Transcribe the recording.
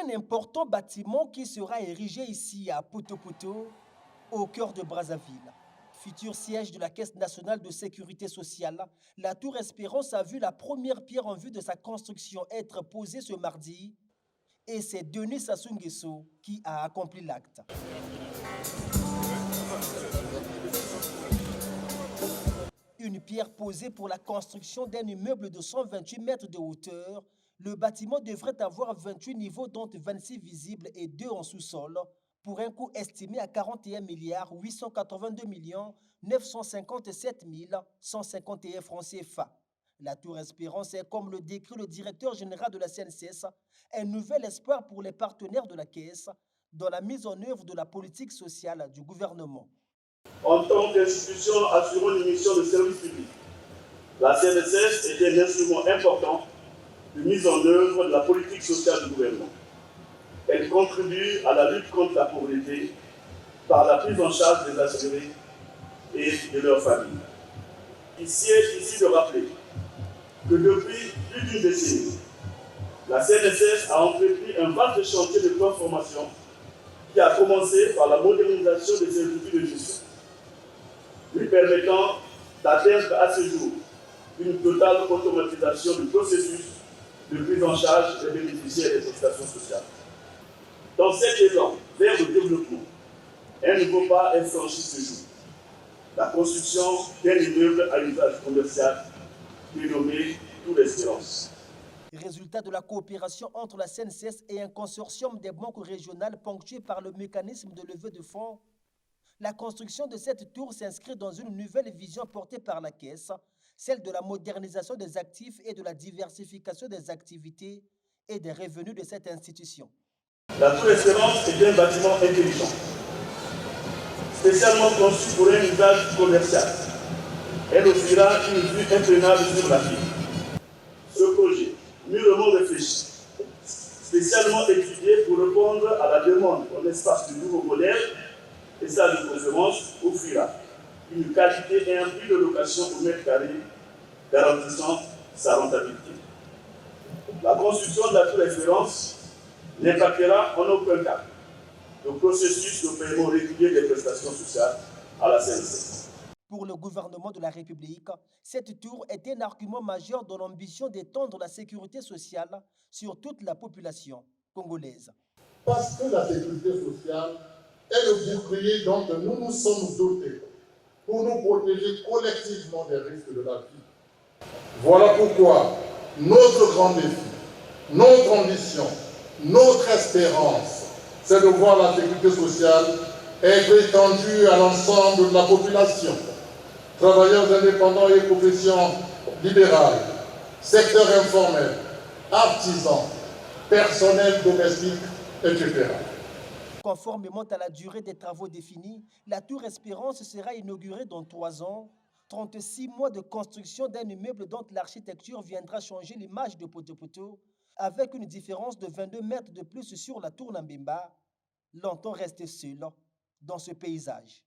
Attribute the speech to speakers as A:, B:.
A: Un important bâtiment qui sera érigé ici à Poto, au cœur de Brazzaville. Futur siège de la Caisse nationale de sécurité sociale, la Tour Espérance a vu la première pierre en vue de sa construction être posée ce mardi et c'est Denis Sassou Nguesso qui a accompli l'acte. Une pierre posée pour la construction d'un immeuble de 128 mètres de hauteur. Le bâtiment devrait avoir 28 niveaux dont 26 visibles et 2 en sous-sol pour un coût estimé à 41 milliards 882 millions 957 151 francs CFA. La Tour Espérance est, comme le décrit le directeur général de la CNCS, un nouvel espoir pour les partenaires de la Caisse dans la mise en œuvre de la politique sociale du gouvernement.
B: En tant qu'institution assurant une mission de service public, la CNSS est un instrument important de mise en œuvre de la politique sociale du gouvernement. Elle contribue à la lutte contre la pauvreté par la prise en charge des assurés et de leurs familles. Il siège ici de rappeler que depuis plus d'une décennie, la CNSS a entrepris un vaste chantier de transformation qui a commencé par la modernisation des services de justice, lui permettant d'atteindre à ce jour une totale automatisation du processus de prise en charge des bénéficiaires des prestations sociales. Dans cet élan vers le développement, un nouveau pas est franchi ce jour. La construction d'un immeuble à usage commercial dénommé Tour Espérance.
A: Résultat de la coopération entre la CNCS et un consortium des banques régionales ponctué par le mécanisme de levée de fonds, la construction de cette tour s'inscrit dans une nouvelle vision portée par la Caisse, celle de la modernisation des actifs et de la diversification des activités et des revenus de cette institution.
B: La Tour Espérance est un bâtiment intelligent, spécialement conçu pour un usage commercial. Elle offrira une vue imprenable sur la ville. Ce projet, mûrement réfléchi, spécialement étudié pour répondre à la demande en espace du nouveau modèle et salle de conférence, offrira une qualité et un prix de location au mètre carré garantissant sa rentabilité. La construction de la Tour Espérance n'impactera en aucun cas le processus de paiement régulier des prestations sociales à la CNCS.
A: Pour le gouvernement de la République, cette tour est un argument majeur dans l'ambition d'étendre la sécurité sociale sur toute la population congolaise.
C: Parce que la sécurité sociale est le bouclier dont nous nous sommes dotés pour nous protéger collectivement des risques de la vie. Voilà pourquoi notre grand défi, notre ambition, notre espérance, c'est de voir la sécurité sociale être étendue à l'ensemble de la population. Travailleurs indépendants et professions libérales, secteur informel, artisans, personnel domestique, etc.
A: Conformément à la durée des travaux définis, la Tour Espérance sera inaugurée dans 3 ans, 36 mois de construction d'un immeuble dont l'architecture viendra changer l'image de Poto, avec une différence de 22 mètres de plus sur la tour Nambimba, longtemps restée seule dans ce paysage.